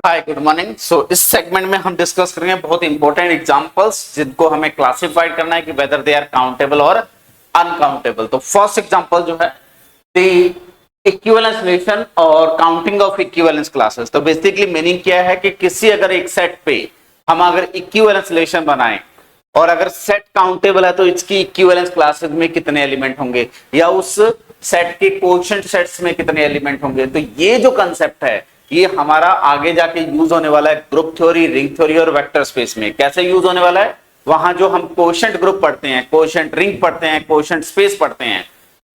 Hi good morning. सो इस segment में हम डिस्कस करेंगे बहुत इंपॉर्टेंट एग्जांपल्स जिनको हमें क्लासिफाइड करना है कि वेदर दे आर काउंटेबल और अनकाउंटेबल। तो फर्स्ट एग्जांपल जो है द इक्विवेलेंस रिलेशन और काउंटिंग ऑफ इक्विवेलेंस क्लासेस। तो बेसिकली मीनिंग क्या है कि किसी अगर एक सेट पे हम अगर इक्विवेलेंस रिलेशन बनाएं और अगर सेट काउंटेबल है तो इसकी इक्विवेलेंस क्लासेस में कितने एलिमेंट होंगे या उस सेट के कोएफिशिएंट सेट्स में कितने एलिमेंट होंगे। तो ये जो कंसेप्ट है ये हमारा आगे जाके यूज होने वाला है ग्रुप थ्योरी, रिंग थ्योरी और वेक्टर स्पेस में। कैसे यूज होने वाला है? वहां जो हम कोएफिशिएंट ग्रुप पढ़ते हैं, कोएफिशिएंट रिंग पढ़ते हैं, कोएफिशिएंट स्पेस पढ़ते हैं।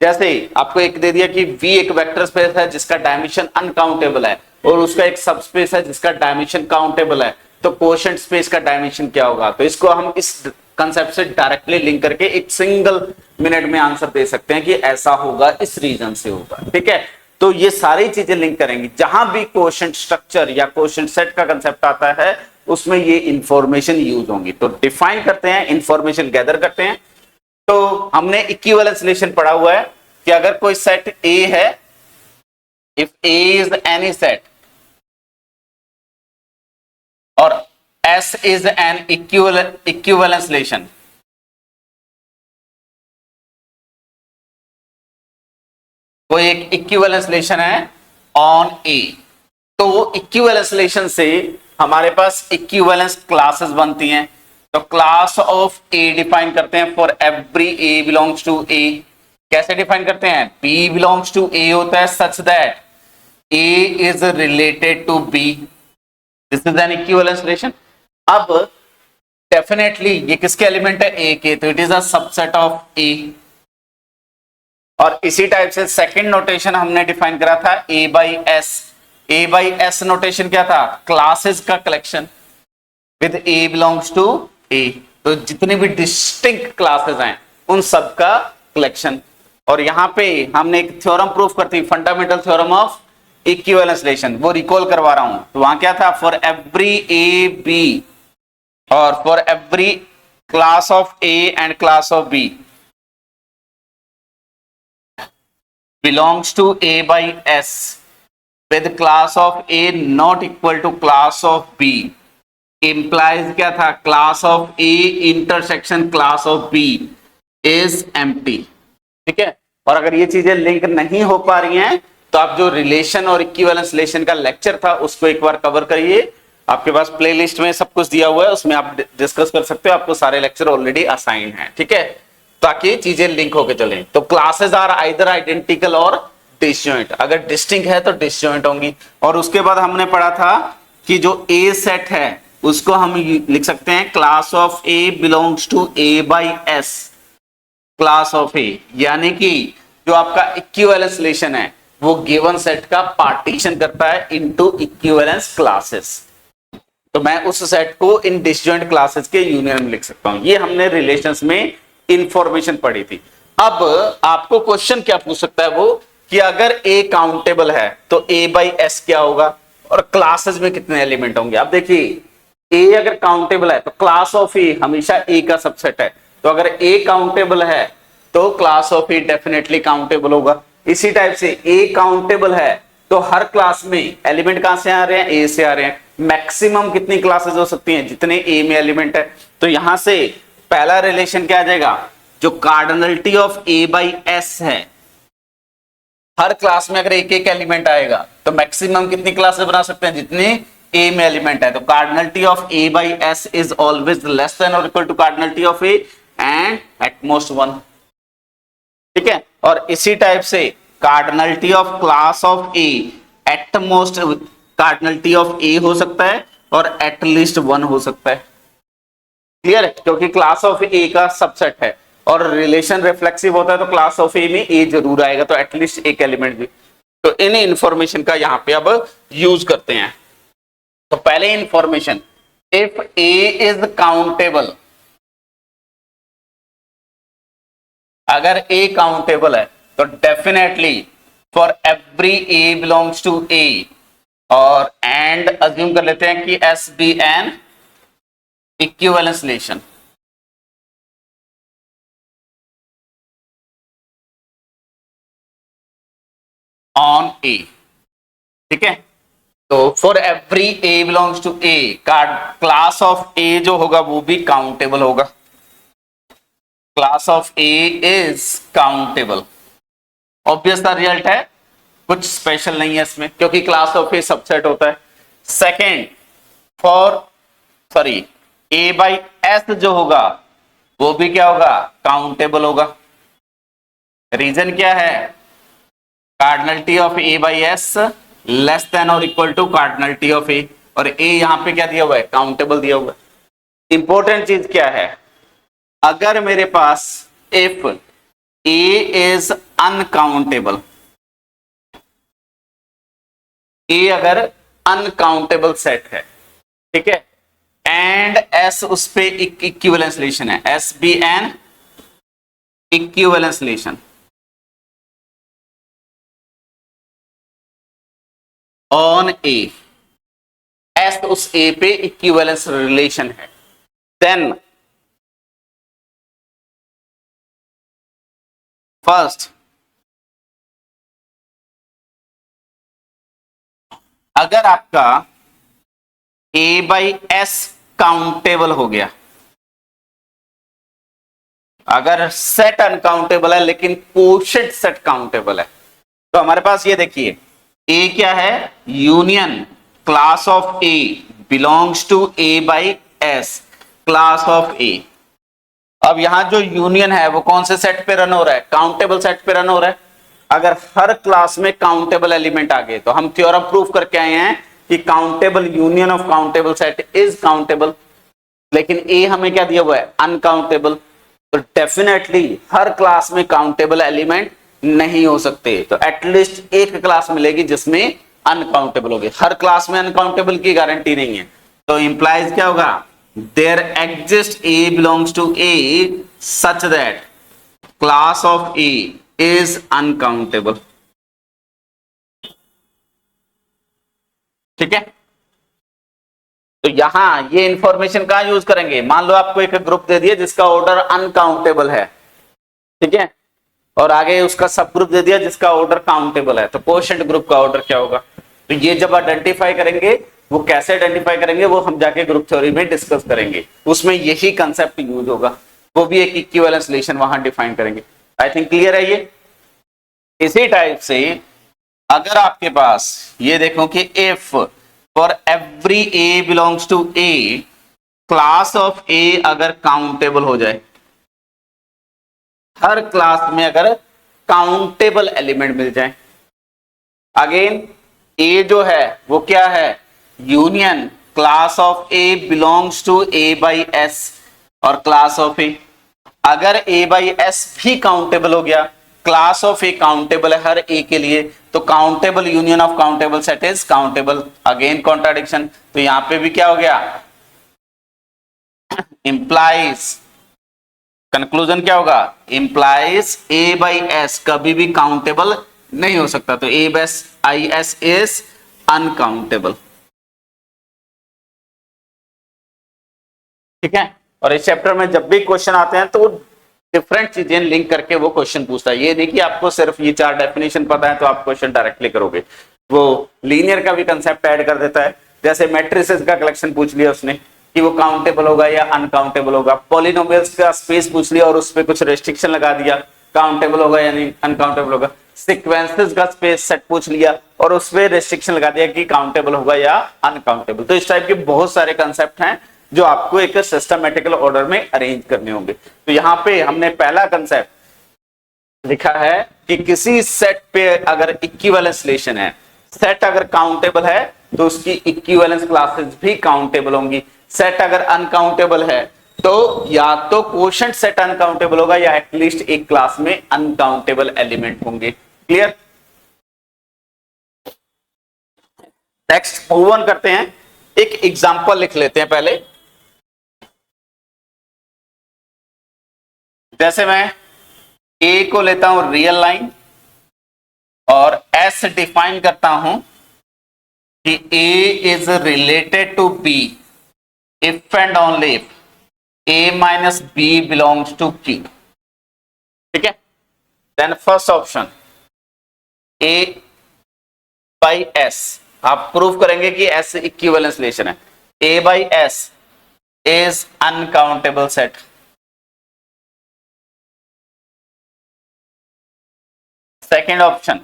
जैसे आपको एक दे दिया कि V एक वेक्टर स्पेस है जिसका डायमेंशन अनकाउंटेबल है और उसका एक सब स्पेस है जिसका डायमेंशन काउंटेबल है, तो कोएफिशिएंट स्पेस का डायमेंशन क्या होगा? तो इसको हम इस कंसेप्ट से डायरेक्टली लिंक करके एक सिंगल मिनट में आंसर दे सकते हैं कि ऐसा होगा, इस रीजन से होगा। ठीक है, तो ये सारी चीजें लिंक करेंगी। जहां भी कोएफिशिएंट स्ट्रक्चर या कोएफिशिएंट सेट का कंसेप्ट आता है उसमें ये इंफॉर्मेशन यूज होंगी। तो डिफाइन करते हैं, इंफॉर्मेशन गैदर करते हैं। तो हमने इक्विवेलेंस रिलेशन पढ़ा हुआ है कि अगर कोई सेट ए है, if A is any set और S is an equivalence relation, कोई एक इक्विवेलेंस रिलेशन है ऑन ए, तो इक्विवेलेंस रिलेशन से हमारे पास इक्विवेलेंस क्लासेस बनती हैं। तो क्लास ऑफ ए डिफाइन करते हैं for every A belongs to A. कैसे डिफाइन करते हैं? बी बिलोंग्स टू ए होता है such that A is related to B, this is an equivalence relation. अब डेफिनेटली ये किसके एलिमेंट है? ए के, तो it is a subset of A. और इसी टाइप से सेकंड नोटेशन हमने डिफाइन करा था A by S. A by S notation क्या था? क्लासेस का collection with A belongs to A. तो जितनी भी डिस्टिंक्ट क्लासेस हैं उन सब का कलेक्शन। और यहां पे हमने एक थ्योरम प्रूफ करती, fundamental theorem of equivalence relation, वो रिकॉल करवा रहा हूं। तो वहां क्या था? फॉर एवरी ए बी और for every class of A and class of b belongs to A by S with class of A not equal to class of B implies क्या था? class of A intersection class of B is empty। ठीक है, और अगर ये चीजें link नहीं हो पा रही हैं तो आप जो रिलेशन और इक्विवेलेंस रिलेशन का लेक्चर था उसको एक बार कवर करिए। आपके पास प्लेलिस्ट में सब कुछ दिया हुआ है, उसमें आप डिस्कस कर सकते हो। आपको सारे लेक्चर ऑलरेडी असाइन हैं, ठीक है, ताकि चीजें लिंक होके चले। तो क्लासेस आर आइदर आइडेंटिकल और डिसजॉइंट। अगर डिस्टिंक्ट है तो डिसजॉइंट होंगी। और उसके बाद हमने पढ़ा था कि जो ए सेट है उसको हम लिख सकते हैं class of A belongs to A by S class of A, यानी कि जो आपका इक्विवेलेंस रिलेशन है वो गिवन सेट का पार्टीशन करता है इनटू इक्विवेलेंस क्लासेस। तो मैं उस सेट को इन डिसजॉइंट क्लासेस के यूनियन में लिख सकता हूं। ये हमने रिलेशंस में इंफॉर्मेशन पढ़ी थी। अब आपको क्वेश्चन क्या पूछ सकता है वो कि अगर ए काउंटेबल है तो ए बाई एस क्या होगा और क्लासेस में कितने एलिमेंट होंगे। अब देखिए, ए अगर काउंटेबल है तो क्लास ऑफ ए हमेशा ए का सबसेट है। तो अगर ए काउंटेबल है तो class of A definitely countable होगा। इसी टाइप से ए काउंटेबल है तो हर क्लास में एलिमेंट कहां से आ रहे हैं? ए से आ रहे हैं। मैक्सिमम कितनी क्लासेस हो सकती हैं? जितने ए में एलिमेंट है। तो यहां से पहला रिलेशन क्या आ जाएगा? जो cardinality of A by S है, हर क्लास में अगर एक एक एलिमेंट आएगा तो मैक्सिमम कितनी क्लासेस बना सकते हैं? जितने ए में एलिमेंट है। तो cardinality of A by S is always less than और equal to cardinality of A and at most one. ठीक है, और इसी टाइप से cardinality of class of A at most cardinality of A हो सकता है और एट लीस्ट वन हो सकता है। क्लियर है? क्योंकि क्लास ऑफ ए का सबसेट है और रिलेशन रिफ्लेक्सिव होता है तो क्लास ऑफ ए में ए जरूर आएगा, तो एटलीस्ट एक एलिमेंट भी। तो इन इंफॉर्मेशन का यहां पे अब यूज करते हैं। तो पहले information, if A is countable, अगर ए काउंटेबल है तो definitely for every A belongs to A और एंड अज्यूम कर लेते हैं कि S be an equivalence relation on A. ठीक है, तो for every A belongs to A, class of A जो होगा वो भी काउंटेबल होगा। Class of A is countable. Obvious सा रिजल्ट है, कुछ स्पेशल नहीं है इसमें, क्योंकि क्लास ऑफ ए सबसेट होता है। सेकेंड, ए बाई एस जो होगा वो भी क्या होगा, काउंटेबल होगा। रीजन क्या है, cardinality of A by S less than और equal to cardinality of A, और ए यहां पे क्या दिया हुआ है, काउंटेबल दिया हुआ है। इंपॉर्टेंट चीज क्या है, अगर मेरे पास इफ ए इज अनकाउंटेबल, ए अगर अनकाउंटेबल सेट है, ठीक है, एंड एस उस पे इक्विवेलेंस रिलेशन है, S be an equivalence relation on A, S उस ए पे इक्विवेलेंस रिलेशन है, देन फर्स्ट अगर आपका ए बाई एस काउंटेबल हो गया, अगर सेट अनकाउंटेबल है लेकिन कोशेंट सेट काउंटेबल है, तो हमारे पास ये देखिए ए क्या है, union class of A belongs to A by S, class of A. अब यहां जो यूनियन है वो कौन से सेट पे रन हो रहा है, काउंटेबल सेट पे रन हो रहा है। अगर हर क्लास में काउंटेबल एलिमेंट आ गए तो हम थ्योरम प्रूफ करके आए हैं कि countable union of countable set is countable, लेकिन ए हमें क्या दिया हुआ है, अनकाउंटेबल। तो डेफिनेटली हर क्लास में काउंटेबल एलिमेंट नहीं हो सकते, तो एटलीस्ट एक क्लास मिलेगी जिसमें अनकाउंटेबल होगी, हर क्लास में अनकाउंटेबल की गारंटी नहीं है। तो इंप्लाइज क्या होगा, there exist a belongs to A such that class of A is uncountable. ठीक है, तो यहां ये इंफॉर्मेशन कहां यूज करेंगे, मान लो आपको एक ग्रुप दे दिया जिसका ऑर्डर अनकाउंटेबल है, ठीक है, और आगे उसका सब ग्रुप दे दिया जिसका ऑर्डर काउंटेबल है, तो कोशेंट ग्रुप का ऑर्डर क्या होगा। तो ये जब आइडेंटिफाई करेंगे, वो कैसे आइडेंटिफाई करेंगे वो हम जाके ग्रुप थ्योरी में डिस्कस करेंगे, उसमें यही कंसेप्ट यूज होगा, वो भी एक इक्विवेलेंस रिलेशन वहां डिफाइन करेंगे। आई थिंक क्लियर है ये। इसी टाइप से अगर आपके पास ये देखो कि if for every A belongs to A, class of ए अगर काउंटेबल हो जाए, हर क्लास में अगर काउंटेबल एलिमेंट मिल जाए, अगेन ए जो है वो क्या है, union class of A belongs to A by S और क्लास ऑफ ए, अगर ए बाई एस भी काउंटेबल हो गया, क्लास ऑफ ए काउंटेबल है हर ए के लिए, तो countable union of countable set is countable. Again contradiction, तो यहां पे भी क्या हो गया, इंप्लाइज, कंक्लूजन क्या होगा, इंप्लाइज ए बाई एस कभी भी काउंटेबल नहीं हो सकता, तो A by I S is uncountable. ठीक है, और इस चैप्टर में जब भी क्वेश्चन आते हैं तो डिफरेंट चीजें लिंक करके वो क्वेश्चन पूछता है, ये नहीं कि आपको सिर्फ ये चार डेफिनेशन पता है तो आप क्वेश्चन डायरेक्टली करोगे, वो लीनियर का भी कंसेप्ट ऐड कर देता है। जैसे मैट्रिसेस का कलेक्शन पूछ लिया उसने कि वो काउंटेबल होगा या अनकाउंटेबल होगा, पॉलिनोमियल्स का स्पेस पूछ लिया और उस पर कुछ रेस्ट्रिक्शन लगा दिया, काउंटेबल होगा या नहीं अनकाउंटेबल होगा, सीक्वेंसेस का स्पेस सेट पूछ लिया और उस पर रेस्ट्रिक्शन लगा दिया कि काउंटेबल होगा या अनकाउंटेबल। तो इस टाइप के बहुत सारे कंसेप्ट हैं जो आपको एक सिस्टमैटिकल ऑर्डर में अरेंज करने होंगे। तो यहाँ पे हमने पहला कंसेप्ट लिखा है कि किसी सेट पे अगर इक्विवेलेंस रिलेशन है, सेट अगर काउंटेबल है तो उसकी इक्विवेलेंस क्लासेस भी काउंटेबल होंगी, सेट अगर अनकाउंटेबल है तो या तो कोशेंट सेट अनकाउंटेबल होगा या एटलीस्ट एक क्लास में अनकाउंटेबल एलिमेंट होंगे। क्लियर, नेक्स्ट मूव ऑन करते हैं, एक एग्जांपल लिख लेते हैं पहले। जैसे मैं ए को लेता हूं रियल लाइन और एस डिफाइन करता हूं कि A is related to B if and only if A minus B belongs to Q. ठीक है, then first option A by S आप प्रूव करेंगे कि एस इक्विवेलेंस रिलेशन है। A by S is uncountable set. Second option,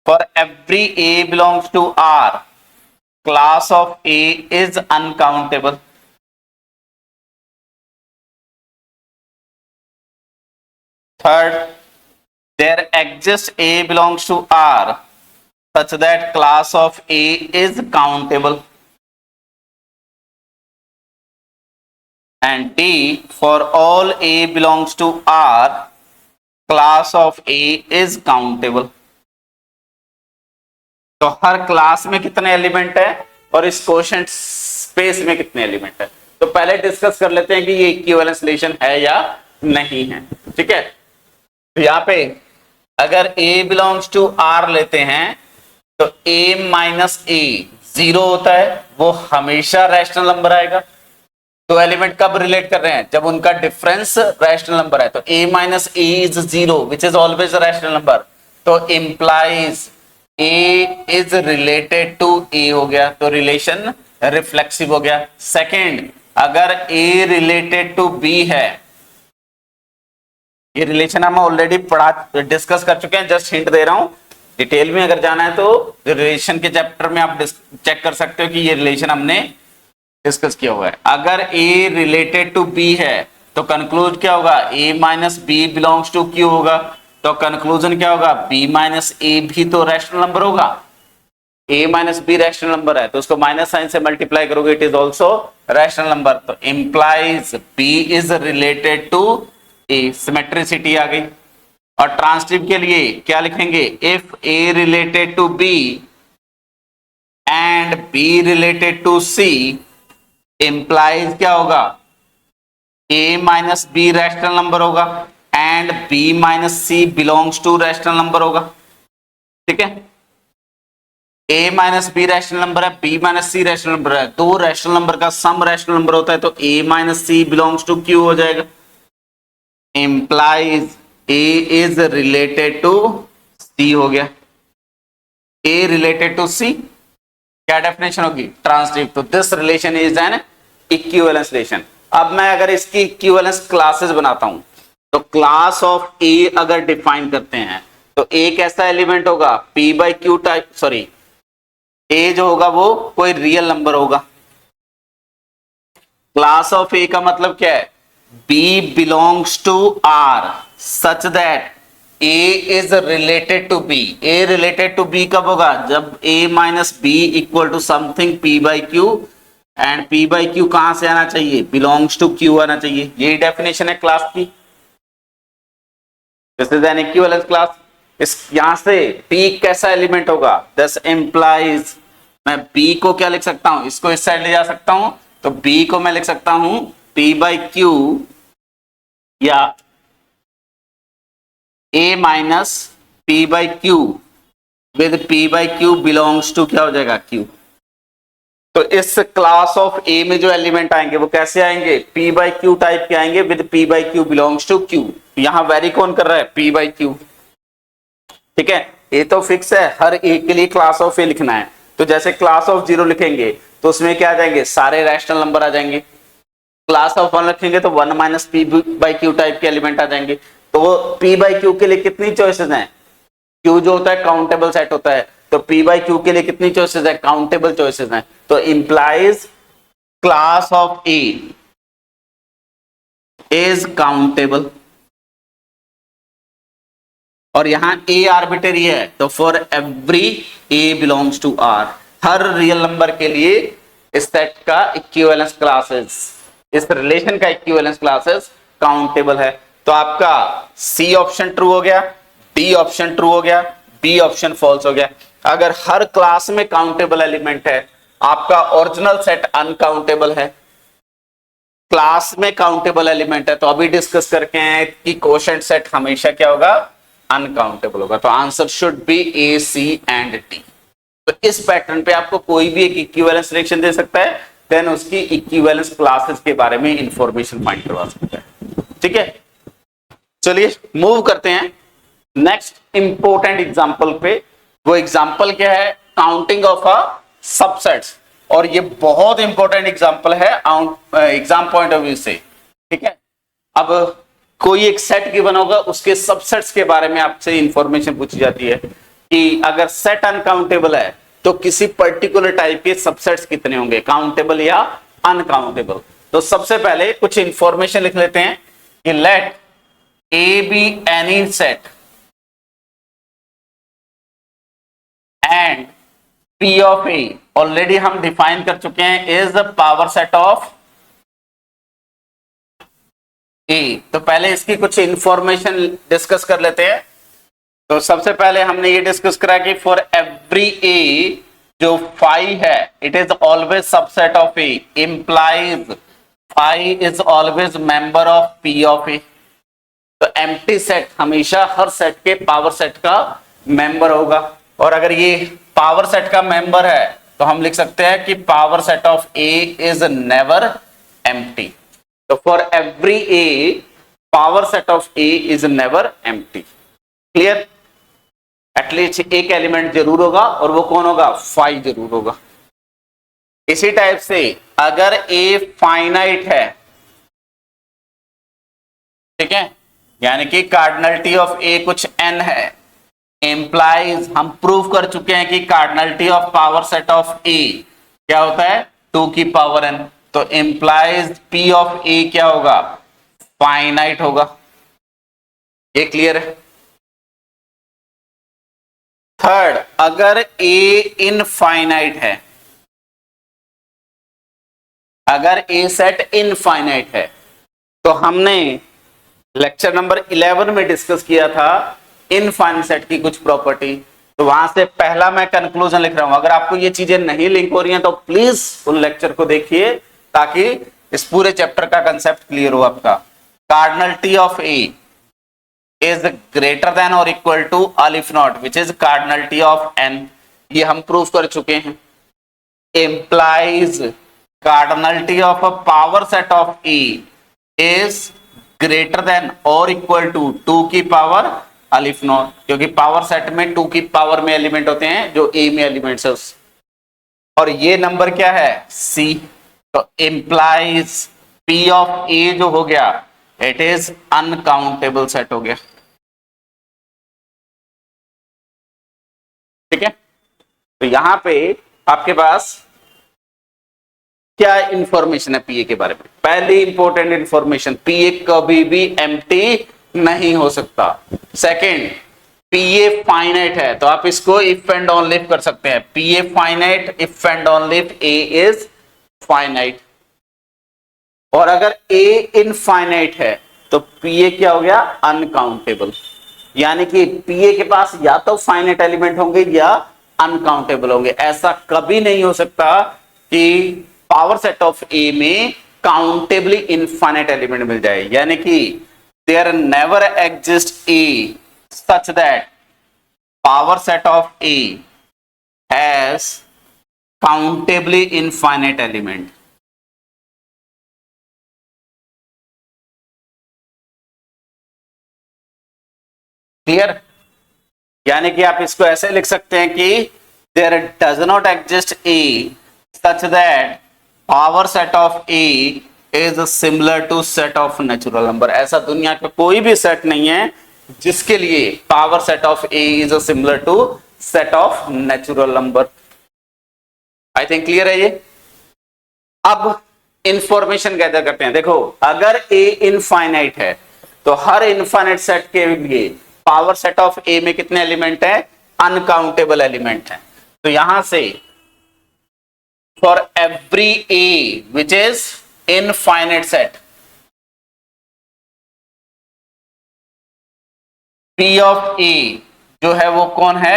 for every A belongs to R, class of A is uncountable. Third, there exists A belongs to R such that class of A is countable. And D, for all A belongs to R, class of A is countable. तो हर class में कितने element है और इस quotient space में कितने element है। तो पहले डिस्कस कर लेते हैं कि ये इक्विवेलेंस रिलेशन है या नहीं है। ठीक है, तो यहाँ पे अगर A बिलोंग्स टू R लेते हैं तो A माइनस ए 0 होता है, वो हमेशा रैशनल नंबर आएगा। तो एलिमेंट कब रिलेट कर रहे हैं, जब उनका डिफरेंस रैशनल नंबर है। तो A minus A is 0 which is always rational number, तो implies A is related to A हो गया, तो रिलेशन रिफ्लेक्सिव हो गया। सेकेंड, अगर A रिलेटेड टू B है, ये रिलेशन हम ऑलरेडी पढ़ा डिस्कस कर चुके हैं, जस्ट हिंट दे रहा हूं। डिटेल में अगर जाना है तो रिलेशन के चैप्टर में आप चेक कर सकते हो कि ये रिलेशन हमने डिस्कस किया हुआ है। अगर A रिलेटेड टू B है तो कंक्लूज क्या होगा, A minus B belongs to Q होगा। तो कंक्लूजन क्या होगा, B माइनस ए भी तो रैशनल नंबर होगा। A minus B rational number है तो उसको माइनस साइन से मल्टीप्लाई करोगे, it is also rational number. तो implies B is related to A, symmetricity आ गई। और ट्रांसटिव के लिए क्या लिखेंगे, if A related to B and B related to C, implies क्या होगा, A minus B rational number होगा and B minus C belongs to rational number होगा। ठीक है, A minus B rational number है, B माइनस सी rational number है, दो rational number का सम रैशनल नंबर होता है, तो A minus C belongs to Q हो जाएगा। Implies A is related to C हो गया। A रिलेटेड टू C क्या डेफिनेशन होगी, ट्रांसटिव। तो this relation is an equivalence relation. अब मैं अगर इसकी इक्विवेलेंस क्लासेस बनाता हूं तो क्लास ऑफ A अगर डिफाइन करते हैं तो A कैसा एलिमेंट होगा, P by q type, sorry A जो होगा वो कोई रियल नंबर होगा। क्लास ऑफ A का मतलब क्या है, B belongs to R such that A is related to B। A related to B कब होगा, जब A minus b equal to something P by q, and P by q कहां से आना चाहिए, बिलोंग्स टू Q आना चाहिए। यही डेफिनेशन है क्लास की। This is an equivalence class. इस यहां से P कैसा एलिमेंट होगा, दिस इंप्लाइज, मैं B को क्या लिख सकता हूं, इसको इस साइड ले जा सकता हूं, तो B को मैं लिख सकता हूं P बाई क्यू या A minus P by q with P by q belongs to क्या हो जाएगा, Q। तो इस क्लास ऑफ A में जो एलिमेंट आएंगे वो कैसे आएंगे, P बाई क्यू टाइप के आएंगे with P by q belongs to Q। यहां वेरी कौन कर रहा है, P बाई क्यू। ठीक है, ये तो फिक्स है, हर एक के लिए क्लास ऑफ A लिखना है। तो जैसे क्लास ऑफ 0 लिखेंगे तो उसमें क्या आ जाएंगे, सारे रैशनल नंबर आ जाएंगे। क्लास ऑफ 1 रखेंगे तो 1 minus P by q type के एलिमेंट आ जाएंगे। तो P बाई क्यू के लिए कितनी चॉइसेस हैं, Q जो होता है काउंटेबल सेट होता है, तो P बाई क्यू के लिए कितनी चॉइसेस है, काउंटेबल चॉइसेस हैं। तो implies class of A is countable. और यहां A आर्बिटरी है, तो for every A belongs to R, हर रियल नंबर के लिए इस सेट का इक्विवेलेंस क्लासेस, इस रिलेशन का इक्विवेलेंस क्लासेस काउंटेबल है। तो आपका C ऑप्शन ट्रू हो गया, D ऑप्शन ट्रू हो गया, B ऑप्शन फॉल्स हो गया। अगर हर क्लास में काउंटेबल एलिमेंट है, आपका ओरिजिनल सेट अनकाउंटेबल है, क्लास में काउंटेबल एलिमेंट है, तो अभी डिस्कस करके हैं कि क्वोशंट सेट हमेशा क्या होगा, अनकाउंटेबल होगा। तो answer should be A, C and D। तो इस पैटर्न पे आपको कोई भी एक इक्विवेलेंस रिलेशन दे सकता है, देन उसकी इक्विवेलेंस क्लासेस के बारे में इंफॉर्मेशन फाइंड करवा सकता है। ठीक है, चलिए मूव करते हैं नेक्स्ट इंपॉर्टेंट एग्जांपल पे। वो एग्जांपल क्या है, काउंटिंग ऑफ अ सबसेट्स, और ये बहुत इंपॉर्टेंट एग्जांपल है एग्जाम पॉइंट ऑफ व्यू से, ठीक है। अब कोई एक सेट गिवन होगा, उसके सबसेट्स के बारे में आपसे इंफॉर्मेशन पूछी जाती है कि अगर सेट अनकाउंटेबल है तो किसी पर्टिकुलर टाइप के सबसेट्स कितने होंगे, काउंटेबल या अनकाउंटेबल। तो सबसे पहले कुछ इंफॉर्मेशन लिख लेते हैं कि let A be any set and P of A already हम डिफाइन कर चुके हैं is the power set of A. तो पहले इसकी कुछ इंफॉर्मेशन डिस्कस कर लेते हैं। तो सबसे पहले हमने ये डिस्कस करा कि फॉर एवरी ए जो फाई है it is always subset of A, implies phi is always member of P of A. तो एम्प्टी सेट हमेशा हर सेट के पावर सेट का मेंबर होगा, और अगर ये पावर सेट का मेंबर है तो हम लिख सकते हैं कि power set of A is never empty. तो for every A power set of A is never empty. Clear? At least एक एलिमेंट जरूर होगा, और वो कौन होगा, फाई जरूर होगा। इसी टाइप से अगर ए फाइनाइट है, ठीक है, यानी कि कार्डिनलिटी ऑफ ए कुछ n है, इंप्लाइज हम प्रूव कर चुके हैं कि cardinality of power set of A क्या होता है, 2 की पावर n। तो इंप्लाइज p ऑफ ए क्या होगा, फाइनाइट होगा। ये क्लियर है? थर्ड, अगर ए इनफाइनाइट है, अगर ए सेट इनफाइनाइट है, तो हमने लेक्चर नंबर 11 में डिस्कस किया था इनफाइनाइट सेट की कुछ प्रॉपर्टी। तो वहां से पहला मैं कंक्लूजन लिख रहा हूं। अगर आपको ये चीजें नहीं लिंक हो रही हैं तो प्लीज उन लेक्चर को देखिए, ताकि इस पूरे चैप्टर का कंसेप्ट क्लियर हो आपका। Cardinality of A is greater than और equal to aleph naught which is cardinality of N, ये हम प्रूव कर चुके हैं। Implies cardinality of a power set of A is greater than और इक्वल टू 2 की पावर अलिफ नॉट, क्योंकि पावर सेट में 2 की पावर में एलिमेंट होते हैं जो ए में एलिमेंट्स है, और ये नंबर क्या है, सी। तो इंप्लाइज पी ऑफ ए जो हो गया इट इज अनकाउंटेबल सेट हो गया। ठीक है, तो यहां पे आपके पास क्या इंफॉर्मेशन है पीए के बारे में। पहली इंपॉर्टेंट इंफॉर्मेशन, पीए कभी भी एम्प्टी नहीं हो सकता। सेकंड, पीए फाइनाइट है, तो आप इसको इफ एंड ओनली कर सकते हैं, P A finite if and only A is finite. और अगर ए इनफाइनाइट है तो पीए क्या हो गया, अनकाउंटेबल। यानी कि पीए के पास या तो फाइनाइट एलिमेंट होंगे या अनकाउंटेबल होंगे। ऐसा कभी नहीं हो सकता कि पावर सेट ऑफ ए में काउंटेबली इनफाइनाइट एलिमेंट मिल जाए। यानी कि there never exist A such that power set of A has countably infinite element. Clear? यानी कि आप इसको ऐसे लिख सकते हैं कि there does not exist A such that power set of A is similar to set of natural number. ऐसा दुनिया का कोई भी सेट नहीं है जिसके लिए power set of A is similar to set of natural number. I think clear है ये। अब इंफॉर्मेशन गैदर करते हैं। देखो, अगर ए इनफाइनाइट है तो हर इनफाइनाइट सेट के लिए पावर सेट ऑफ ए में कितने एलिमेंट है, अनकाउंटेबल एलिमेंट है। तो यहां से for every a which is infinite set, p of a जो है वो कौन है,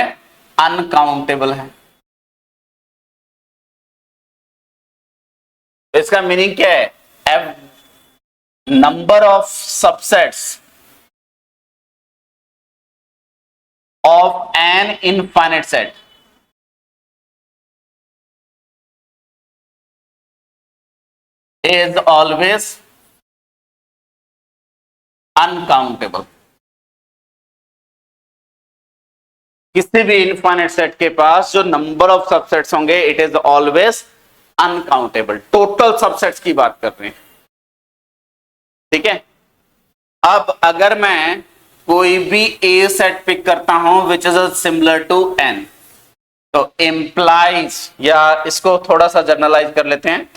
अनकाउंटेबल है। इसका मीनिंग क्या है, number of subsets of an infinite set is always uncountable। किसी भी इनफाइनाइट सेट के पास जो नंबर ऑफ सबसेट्स होंगे it is always uncountable. Total subsets की बात कर रहे हैं, ठीक है। अब अगर मैं कोई भी ए सेट पिक करता हूं which is similar to N, तो इंप्लाइज, या इसको थोड़ा सा जनरलाइज कर लेते हैं,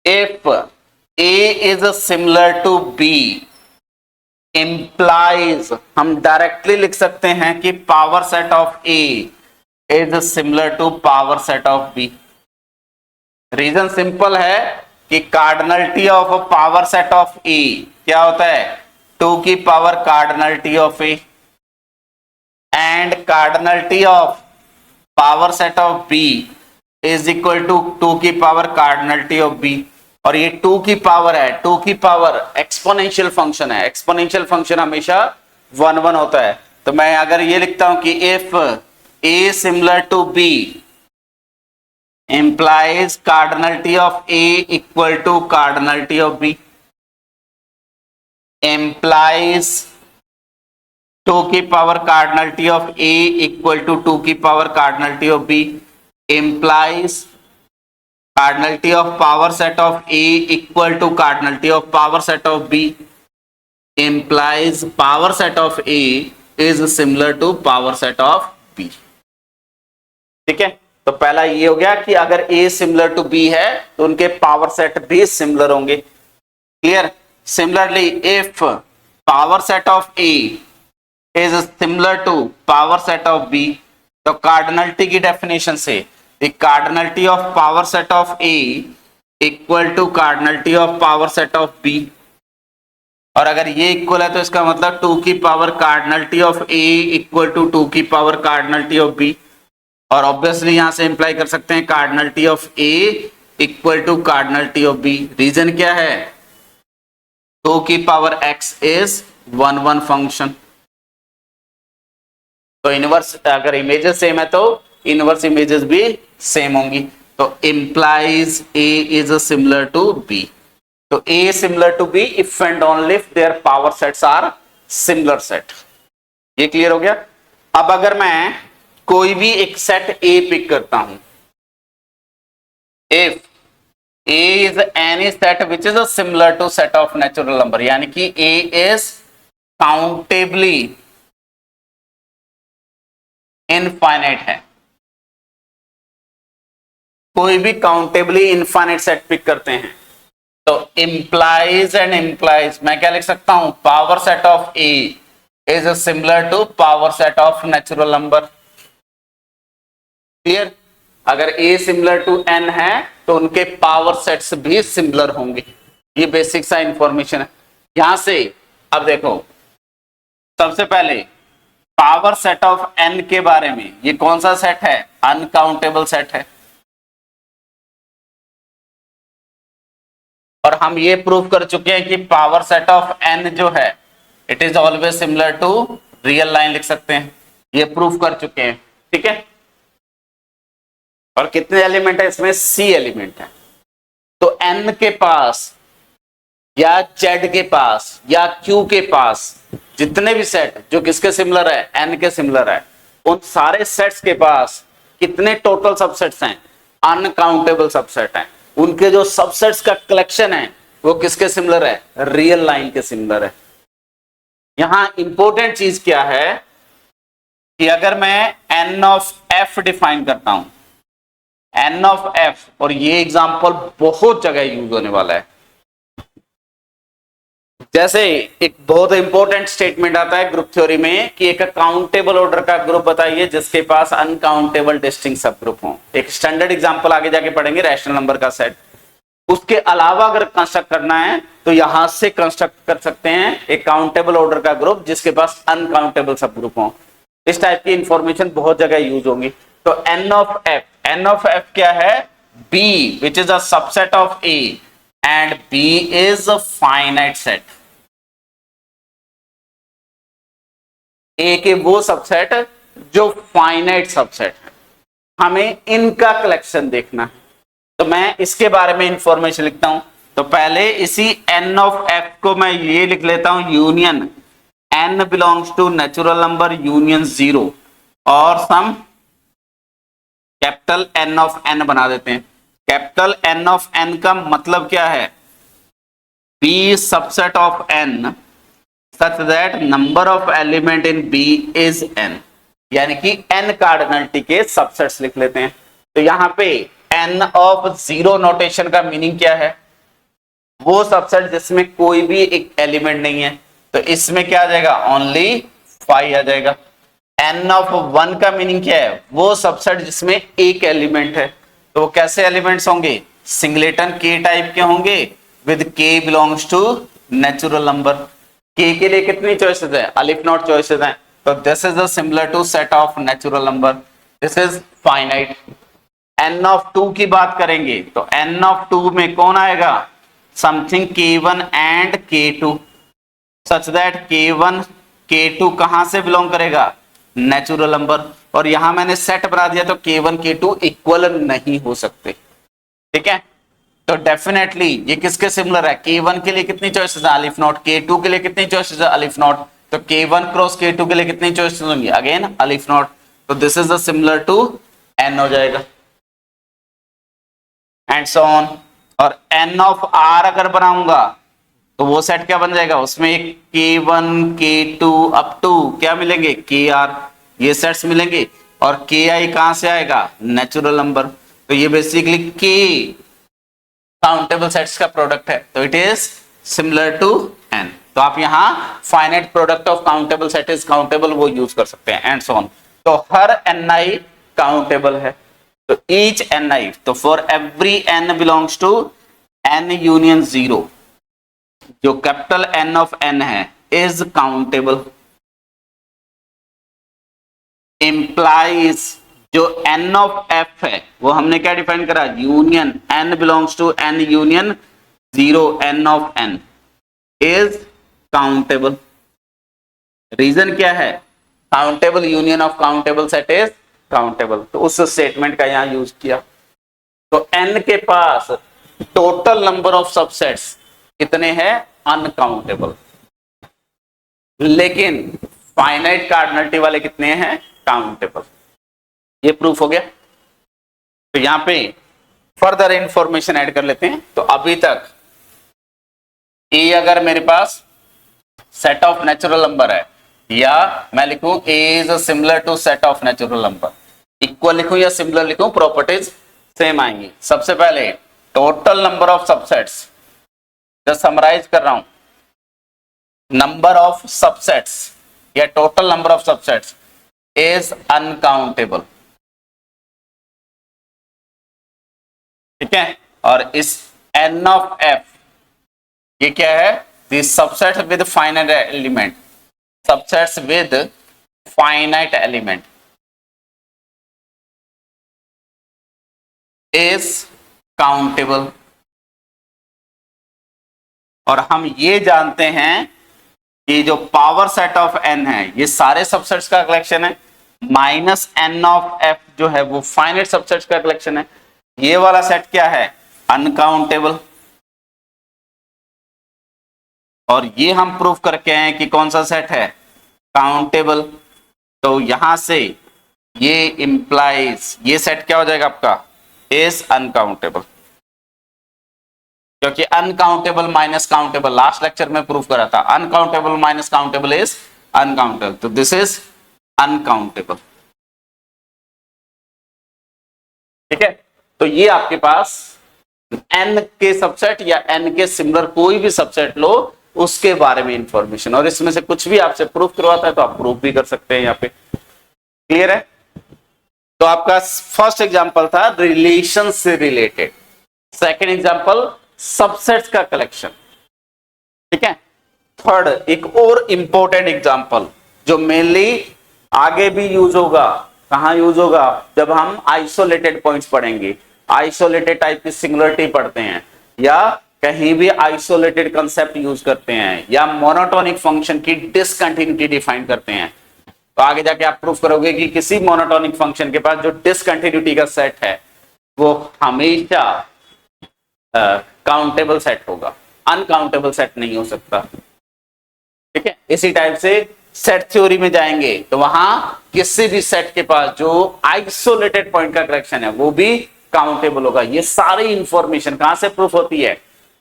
if A is similar to B implies, हम डायरेक्टली लिख सकते हैं कि power set of A is similar to power set of B. Reason simple है कि cardinality of a power set of A क्या होता है, 2 की power cardinality of A, and cardinality of power set of B is equal to 2 की power cardinality of B. और ये 2 की पावर है, 2 की पावर एक्सपोनेंशियल फंक्शन है, एक्सपोनेंशियल फंक्शन हमेशा 1 1 होता है। तो मैं अगर ये लिखता हूं कि if A similar to B implies cardinality of A equal to cardinality of B, implies 2 की power cardinality of A equal to 2 की power cardinality of B, implies cardinality of power set of A equal to cardinality of power set of B, implies power set of A is similar to power set of B। ठीक है, तो पहला ये हो गया कि अगर A similar to B है तो उनके पावर सेट भी सिमिलर होंगे। Clear. Similarly if power set of A is similar to power set of B, तो कार्डिनलिटी की डेफिनेशन से the cardinality of power set of A equal to cardinality of power set of B, और अगर ये equal है तो इसका मतलब 2 की power cardinality of A equal to 2 की पावर कार्डिनलिटी ऑफ B, और ऑब्वियसली यहां से इंप्लाई कर सकते हैं cardinality of A equal to cardinality of B. Reason क्या है, 2 की पावर x इज 1 1 फंक्शन। तो इनवर्स, अगर इमेजेस सेम है तो इनवर्स इमेजेस भी सेम होंगी। तो implies A is similar to B. तो A similar to B if and only if there power sets are similar set. ये क्लियर हो गया। अब अगर मैं कोई भी एक सेट ए पिक करता हूं, if A is any set which is similar to set of natural number, यानी कि ए इज काउंटेबली इनफाइनाइट है, कोई भी काउंटेबली इनफाइनाइट सेट पिक करते हैं, तो इंप्लाइज एंड इंप्लाइज मैं क्या लिख सकता हूं, power set of A is similar to power set of natural number. Clear. अगर a सिमिलर टू n है तो उनके पावर सेट्स भी सिमिलर होंगे। ये बेसिक सा इंफॉर्मेशन है। यहां से अब देखो, सबसे पहले पावर सेट ऑफ n के बारे में, ये कौन सा सेट है, अनकाउंटेबल सेट है, और हम ये प्रूव कर चुके हैं कि पावर सेट ऑफ n जो है it is always similar to real line लिख सकते हैं, ये प्रूव कर चुके हैं। ठीक है, और कितने एलिमेंट है इसमें, C एलिमेंट है। तो N के पास या Z के पास या Q के पास जितने भी सेट जो किसके सिमिलर है, N के सिमिलर है, उन सारे सेट्स के पास कितने टोटल सबसेट्स हैं, अनकाउंटेबल सबसेट हैं। उनके जो सबसेट्स का कलेक्शन है वो किसके सिमिलर है, रियल लाइन के सिमिलर है। यहां इंपॉर्टेंट चीज क्या है कि अगर मैं N ऑफ F डिफाइन करता हूं, N ऑफ F, और ये एग्जांपल बहुत जगह यूज होने वाला है। जैसे एक बहुत इंपॉर्टेंट स्टेटमेंट आता है ग्रुप थ्योरी में कि एक काउंटेबल ऑर्डर का ग्रुप बताइए जिसके पास अनकाउंटेबल डिस्टिंक्ट सब ग्रुप हो। एक स्टैंडर्ड एग्जांपल आगे जाके पढ़ेंगे, रैशनल नंबर का सेट। उसके अलावा अगर कंस्ट्रक्ट करना है तो यहां से कंस्ट्रक्ट कर सकते हैं एक काउंटेबल ऑर्डर का ग्रुप जिसके पास अनकाउंटेबल सब ग्रुप हो। इस टाइप की इंफॉर्मेशन बहुत जगह यूज होंगी। तो N of F, N of F क्या है, B which is a subset of A and B is a finite set। A के वो सबसेट जो फाइनाइट सबसेट है, हमें इनका कलेक्शन देखना है। तो मैं इसके बारे में इंफॉर्मेशन लिखता हूं। तो पहले इसी N ऑफ F को मैं ये लिख लेता हूं union n belongs to natural number union 0 और some capital N of n बना देते हैं। कैपिटल N ऑफ n का मतलब क्या है? B subset of n such that number of element in B is n, यानी कि n कार्डिनलिटी के सबसेट्स लिख लेते हैं। तो यहां पे n ऑफ 0 नोटेशन का मीनिंग क्या है? वो सबसेट जिसमें कोई भी एक एलिमेंट नहीं है, तो इसमें क्या आ जाएगा? ओनली 5 आ जाएगा। n ऑफ 1 का मीनिंग क्या है? वो सबसेट जिसमें एक एलिमेंट है, तो वो कैसे एलिमेंट्स होंगे? सिंगलेटन k टाइप के होंगे with k belongs to natural number. k के लिए कितनी चॉइसेस है? अलिफ नॉट चॉइसेस हैं, तो this is similar to set of natural number, this is finite. n of 2 की बात करेंगे तो n ऑफ 2 में कौन आएगा? Something k1 and k2 such that k1 k2 कहां से बिलोंग करेगा? Natural number. और यहां मैंने सेट बना दिया तो k1 k2 इक्वल नहीं हो सकते, ठीक है। तो डेफिनेटली ये किसके सिमिलर है? k1 के लिए कितनी चॉइसेस है? अलिफ नॉट। k2 के लिए कितनी चॉइसेस है? अलिफ नॉट। तो k1 क्रॉस k2 के लिए कितनी चॉइसेस होंगी? Again aleph naught. तो this is similar to n हो जाएगा एंड सो ऑन। और n ऑफ r अगर बनाऊंगा तो वो सेट क्या बन जाएगा? उसमें एक k1 k2 अप टू क्या मिलेंगे? kr, ये सेट्स मिलेंगे। और ki कहां से आएगा? Natural number. तो ये बेसिकली k काउंटेबल सेट्स का प्रोडक्ट है, तो it is similar to n। तो आप यहां finite product of countable set is countable वो यूज कर सकते हैं एंड सो ऑन। तो हर ni काउंटेबल है, तो ईच ni, तो for every n belongs to n union 0, जो कैपिटल N ऑफ n है इज काउंटेबल। इंप्लाइज जो n ऑफ f है वो हमने क्या डिफाइन करा? Union n belongs to n union 0 n of n is countable. Reason क्या है? Countable union of countable set is countable, तो उस स्टेटमेंट का यहां यूज किया। तो n के पास टोटल नंबर ऑफ सबसेट्स कितने हैं? अनकाउंटेबल। लेकिन फाइनाइट कार्डिनलिटी वाले कितने हैं? काउंटेबल। ये प्रूफ हो गया। तो यहां पे फर्दर इंफॉर्मेशन ऐड कर लेते हैं। तो अभी तक ए अगर मेरे पास सेट ऑफ नेचुरल नंबर है, या मैं लिखूं A is similar to set of natural number, equal लिखूं या सिमिलर लिखूं, प्रॉपर्टीज सेम आएंगी। सबसे पहले टोटल नंबर ऑफ सबसेट्स, जो समराइज कर रहा हूं, नंबर ऑफ सबसेट्स या total number of subsets is uncountable, ठीक है। और इस n ऑफ f ये क्या है? This subsets with finite element, subsets with finite element is countable. और हम ये जानते हैं कि जो पावर सेट ऑफ n है ये सारे सबसेट्स का कलेक्शन है, माइनस n ऑफ f जो है वो फाइनाइट सबसेट्स का कलेक्शन है। ये वाला सेट क्या है? अनकाउंटेबल। और ये हम प्रूफ करके आए कि कौन सा सेट है? काउंटेबल। तो यहां से ये इंप्लाइज ये सेट क्या हो जाएगा आपका? इज अनकाउंटेबल, क्योंकि uncountable minus countable last lecture में प्रूफ करा था। Uncountable minus countable is uncountable, तो दिस इज अनकाउंटेबल, ठीक है। तो ये आपके पास n के सबसेट या n के सिमिलर कोई भी सबसेट लो, उसके बारे में इंफॉर्मेशन, और इसमें से कुछ भी आपसे प्रूफ करवाता है तो आप प्रूफ भी कर सकते हैं। यहाँ पे क्लियर है? तो आपका फर्स्ट एग्जांपल था रिलेशन से रिलेटेड, सेकंड एग्जांपल सबसेट्स का कलेक्शन, ठीक है। थर्ड एक और इंपॉर्टेंट एग्जांपल जो मेनली आगे भी यूज होगा, कहां यूज होगा? जब हम आइसोलेटेड पॉइंट्स पढ़ेंगे, आइसोलेटेड टाइप की सिंगुलरिटी पढ़ते हैं, या कहीं भी आइसोलेटेड कंसेप्ट यूज करते हैं, या मोनोटोनिक फंक्शन की डिसकंटिन्यूटी डिफाइन करते हैं, तो आगे जाके आप प्रूफ करोगे कि किसी मोनोटोनिक फंक्शन के पास जो डिसकंटिन्यूटी का सेट है वो हमेशा काउंटेबल सेट होगा, अनकाउंटेबल सेट नहीं हो सकता, ठीक है। इसी टाइप से सेट थ्योरी में जाएंगे तो वहां किसी भी सेट के पास जो आइसोलेटेड पॉइंट का कलेक्शन है वो भी काउंटेबल होगा। ये सारी इंफॉर्मेशन कहां से प्रूफ होती है?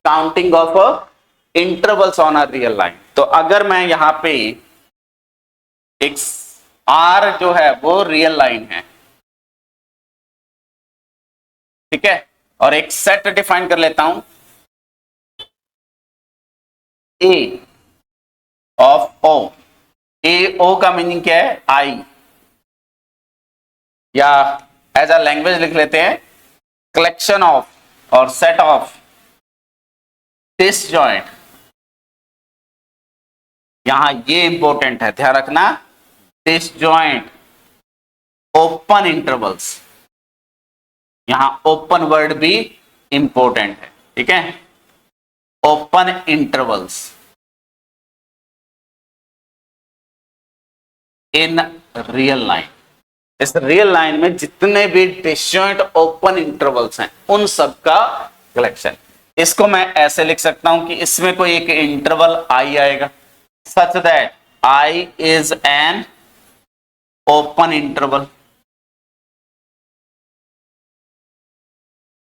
Counting of intervals on a real line. तो अगर मैं यहां पे एक आर जो है वो रियल लाइन है, ठीक है, और एक सेट डिफाइन कर लेता हूं ए ऑफ ओ। ए ओ का मीनिंग क्या है? आई, या एज अ लैंग्वेज लिख लेते हैं कलेक्शन ऑफ और सेट ऑफ डिसजॉइंट। यहां ये इंपॉर्टेंट है, ध्यान रखना, डिसजॉइंट ओपन इंटरवल्स। यहां ओपन वर्ड भी इंपॉर्टेंट है, ठीक है, open intervals in real line. इस रियल लाइन में जितने भी डिसजॉइंट ओपन इंटरवल्स हैं उन सब का कलेक्शन। इसको मैं ऐसे लिख सकता हूं कि इसमें कोई एक इंटरवल आई आएगा such that I is an open interval.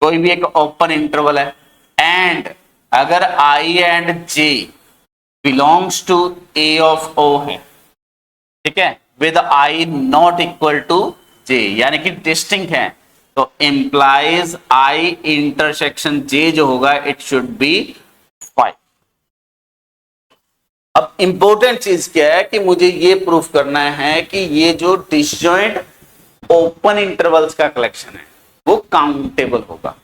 कोई भी एक ओपन इंटरवल है एंड अगर I and J belongs to A of O है, ठीक है, with I not equal to J, यानी कि डिस्टिंक्ट है, तो इंप्लाइज आई इंटरसेक्शन जे जो होगा इट शुड बी 5। अब इंपॉर्टेंट चीज क्या है कि मुझे ये प्रूफ करना है कि ये जो डिसजॉइंट ओपन इंटरवल्स का कलेक्शन है वो काउंटेबल होगा।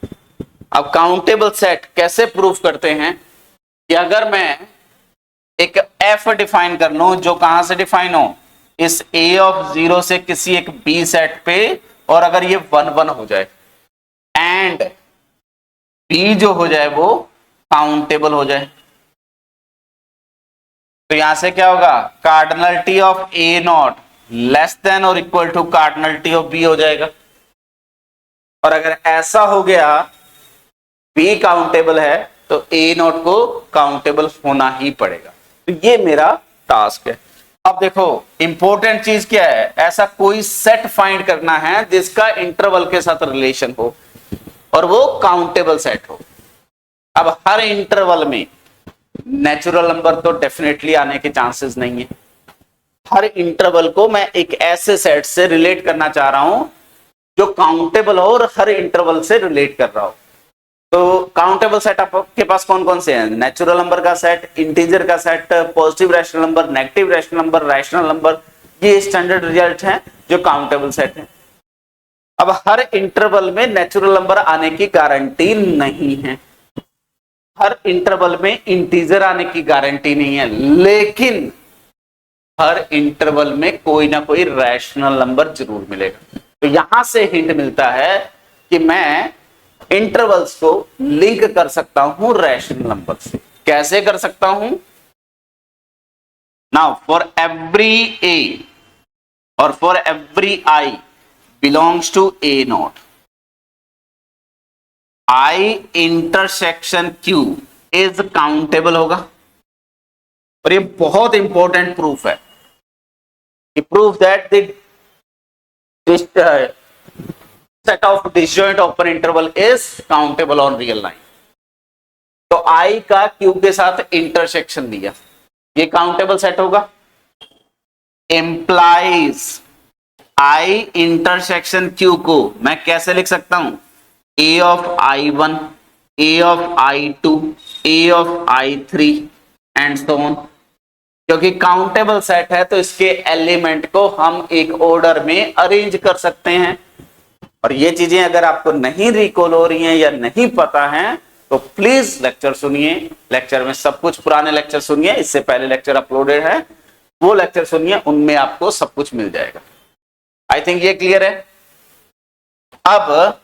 अब काउंटेबल सेट कैसे प्रूफ करते हैं कि अगर मैं एक एफ डिफाइन कर लूं जो कहां से डिफाइन हो, इस ए ऑफ 0 से किसी एक बी सेट पे, और अगर ये 1 1 हो जाए एंड बी जो हो जाए वो काउंटेबल हो जाए, तो यहां से क्या होगा? Cardinality of A not less than और equal to cardinality of B हो जाएगा। और अगर ऐसा हो गया बी काउंटेबल है तो ए नॉट को काउंटेबल होना ही पड़ेगा। तो ये मेरा टास्क है। अब देखो इंपॉर्टेंट चीज क्या है, ऐसा कोई सेट फाइंड करना है जिसका इंटरवल के साथ रिलेशन हो और वो काउंटेबल सेट हो। अब हर इंटरवल में नेचुरल नंबर तो डेफिनेटली आने के चांसेस नहीं है। हर इंटरवल को मैं एक ऐसे सेट से रिलेट करना चाह रहा हूं जो काउंटेबल हो और हर इंटरवल से रिलेट कर रहा हो। तो काउंटेबल सेट आपके पास कौन कौन से हैं? नेचुरल नंबर का सेट, इंटीजर का set, positive rational number, negative rational number, rational number, ये स्टैंडर्ड रिजल्ट हैं जो काउंटेबल सेट हैं। अब हर इंटरवल में नेचुरल नंबर आने की गारंटी नहीं है, हर इंटरवल में इंटीजर आने की गारंटी नहीं है, लेकिन हर इंटरवल में कोई ना कोई रैशनल नंबर जरूर मिलेगा। तो यहां से हिंट मिलता है कि मैं इंटरवल्स को लिंक कर सकता हूं रैशनल नंबर से। कैसे कर सकता हूं? नाउ फॉर एवरी ए और for every I belongs to A naught, I intersection Q is countable होगा। और ये बहुत इंपॉर्टेंट प्रूफ है, proof that the set of disjoint open interval is countable on real line। तो I का Q के साथ इंटरसेक्शन दिया, ये काउंटेबल सेट होगा। implies I इंटरसेक्शन Q को मैं कैसे लिख सकता हूं? A of I1, A of I2, A of I3 and so on। क्योंकि काउंटेबल सेट है तो इसके एलिमेंट को हम एक ऑर्डर में अरेंज कर सकते हैं। और ये चीजें अगर आपको नहीं रिकॉल हो रही हैं या नहीं पता है तो प्लीज लेक्चर सुनिए। लेक्चर में सब कुछ, पुराने लेक्चर सुनिए, इससे पहले लेक्चर अपलोडेड है वो लेक्चर सुनिए, उनमें आपको सब कुछ मिल जाएगा। आई थिंक ये क्लियर है। अब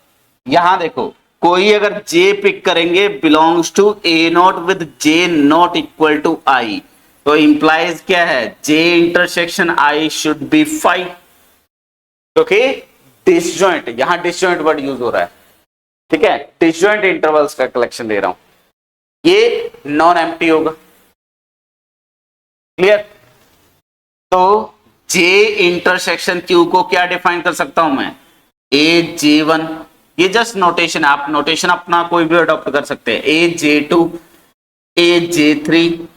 यहां देखो, कोई अगर जे पिक करेंगे belongs to A not with J not equal to I, तो इंप्लाइज क्या है? J intersection I should be 5, क्योंकि डिसजॉइंट, यहां डिसजॉइंट वर्ड यूज हो रहा है, ठीक है, डिसजॉइंट इंटरवल्स का कलेक्शन दे रहा हूं, ये नॉन एम्प्टी होगा। क्लियर? तो J इंटरसेक्शन Q को क्या डिफाइन कर सकता हूं मैं, AJ1। ये जस्ट नोटेशन है, आप नोटेशन अपना कोई भी अडॉप्ट कर सकते हैं, AJ2, AJ3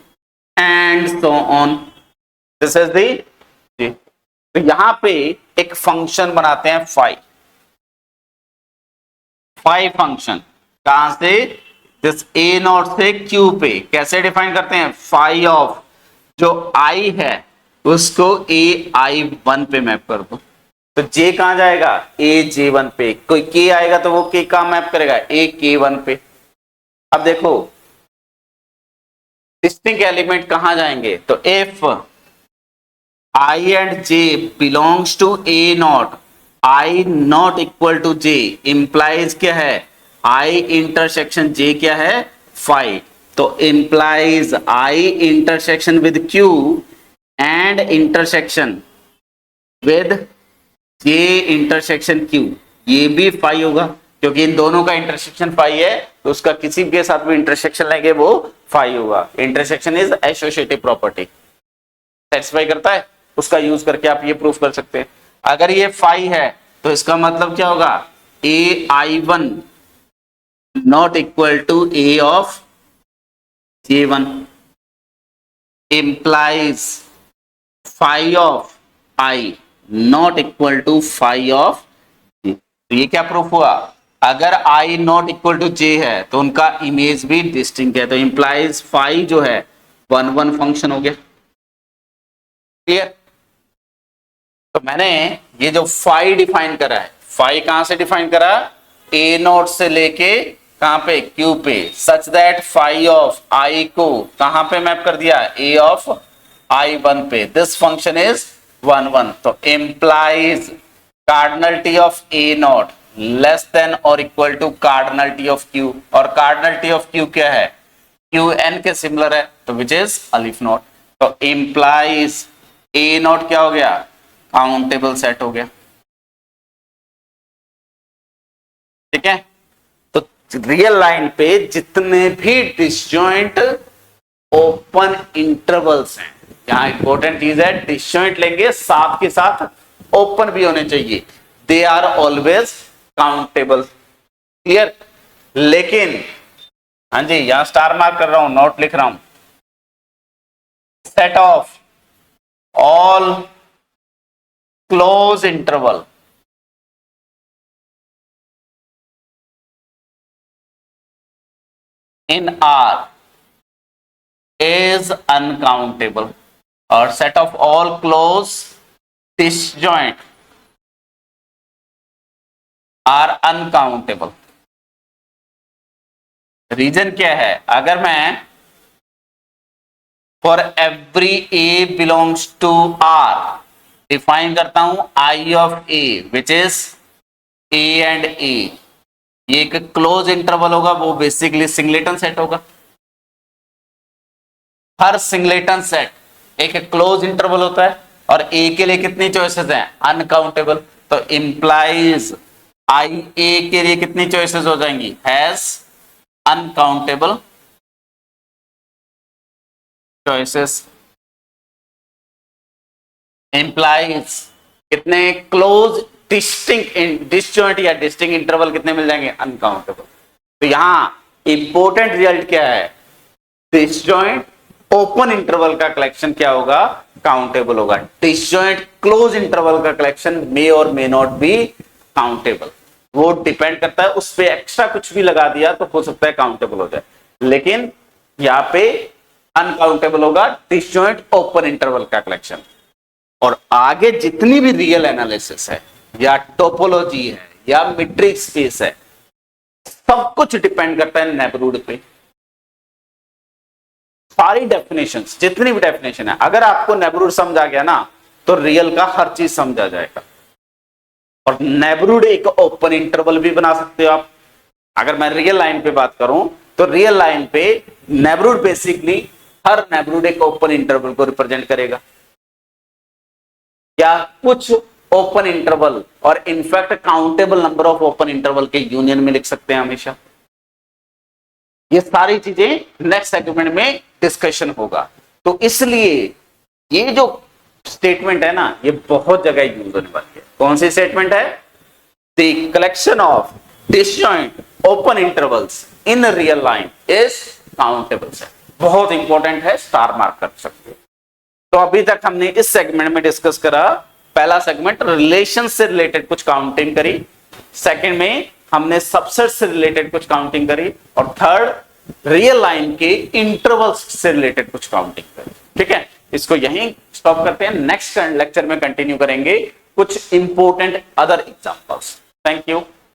and so on. This is the. तो यहां पे एक फंक्शन बनाते हैं फाई फंक्शन। कहां से, दिस ए नॉट से क्यू पे कैसे डिफाइन करते हैं, फाई ऑफ जो आई है उसको AI1 पे मैप कर दो। तो J कहां जाएगा, AJ1 पे, कोई K आएगा तो वो K कहां मैप करेगा, AK1 पे। अब देखो डिस्टिंक्ट एलिमेंट कहां जाएंगे, तो if I and J belongs to A naught, I not equal to J implies क्या है, I इंटरसेक्शन J क्या है, फाई। तो implies I intersection with Q and intersection with J intersection Q, ये भी फाई होगा क्योंकि इन दोनों का इंटरसेक्शन फाई है, तो उसका किसी के साथ भी इंटरसेक्शन लेंगे वो फाई होगा। Intersection is associative property, satisfy करता है, उसका यूज करके आप ये प्रूफ कर सकते हैं। अगर ये फाई है तो इसका मतलब क्या होगा, AI1 not equal to A of J1 implies phi of I not equal to phi of J। तो ये क्या प्रूफ हुआ, अगर I not equal to J है तो उनका इमेज भी डिस्टिंक्ट है, तो इंप्लाइज phi जो है 1 1 फंक्शन हो गया। क्लियर। तो मैंने ये जो फाई डिफाइन करा है, फाई कहां से डिफाइन करा, ए नोट से लेके कहां पे, क्यू पे, सच दैट फाई ऑफ आई को कहां पे मैप कर दिया, ए ऑफ I1 पे। This function is 1 1। तो implies cardinality of A not less than और equal to cardinality of Q, और कार्डिनलिटी ऑफ क्यू क्या है, क्यू एन के सिमिलर है, तो विच इज अलिफ नॉट। तो इंप्लाइज ए नॉट क्या हो गया, काउंटेबल सेट हो गया। ठीक है। तो रियल लाइन पे जितने भी डिसजॉइंट ओपन इंटरवल्स हैं, यहां इंपॉर्टेंट चीज है, डिसजॉइंट लेंगे साथ के साथ ओपन भी होने चाहिए, they are always countable. Clear. लेकिन हाँ जी, यहां स्टार मार्क कर रहा हूं, नोट लिख रहा हूं, set of all close interval in R is uncountable, और set of all close disjoint are uncountable। Reason क्या है, अगर मैं for every A belongs to R define करता हूं I of A which is A and A, ये एक close interval होगा, वो बेसिकली सिंगलेटन सेट होगा। हर सिंगलेटन सेट एक क्लोज इंटरवल होता है, और ए के लिए कितनी चॉइसेस हैं, अनकाउंटेबल। तो इंप्लाइज आई ए के लिए कितनी चॉइसेस हो जाएंगी, हैज अनकाउंटेबल चॉइसेस। इंप्लाइज कितने क्लोज डिस्जॉइंट या डिस्टिंक्ट इंटरवल कितने मिल जाएंगे, अनकाउंटेबल। तो यहां इंपॉर्टेंट रिजल्ट क्या है, डिस्जॉइंट ओपन इंटरवल का कलेक्शन क्या होगा, काउंटेबल होगा। डिस्जॉइंट क्लोज इंटरवल का कलेक्शन मे और मे नॉट बी काउंटेबल, वो डिपेंड करता है, उस पर एक्स्ट्रा कुछ भी लगा दिया तो हो सकता है काउंटेबल हो जाए, लेकिन यहां पे अनकाउंटेबल होगा डिस्जॉइंट ओपन इंटरवल का कलेक्शन। और आगे जितनी भी रियल एनालिसिस है या टोपोलॉजी है या मीट्रिक स्पेस है, सब कुछ डिपेंड करता है नेबरहुड पे। सारी डेफिनेशंस, जितनी भी डेफिनेशन है, अगर आपको नेबरहुड समझ आ गया ना तो रियल का हर चीज समझ आ जाएगा। और नेबरहुड एक ओपन इंटरवल भी बना सकते हो आप। अगर मैं रियल लाइन पे बात करूं तो रियल लाइन पे नेबरहुड बेसिकली हर नेबरहुड एक ओपन इंटरवल को रिप्रेजेंट करेगा, या कुछ ओपन इंटरवल और in fact countable number of open interval के यूनियन में लिख सकते हैं हमेशा। ये सारी चीजें नेक्स्ट सेगमेंट में डिस्कशन होगा। तो इसलिए ये जो स्टेटमेंट है ना, ये बहुत जगह यूज होने वाली है। कौन सी स्टेटमेंट है? The collection of disjoint open intervals in real line is countable set. बहुत इंपॉर्टेंट है, स्टार मार्क कर सकते हो। तो अभी तक हमने इस सेगमेंट में डिस्कस करा, पहला सेगमेंट रिलेशन से रिलेटेड कुछ काउंटिंग करी, सेकंड में हमने सबसेट से रिलेटेड कुछ काउंटिंग करी, और थर्ड रियल लाइन के इंटरवल्स से रिलेटेड कुछ काउंटिंग करी। ठीक है, इसको यहीं स्टॉप करते हैं, नेक्स्ट लेक्चर में कंटिन्यू करेंगे कुछ important other examples. Thank you.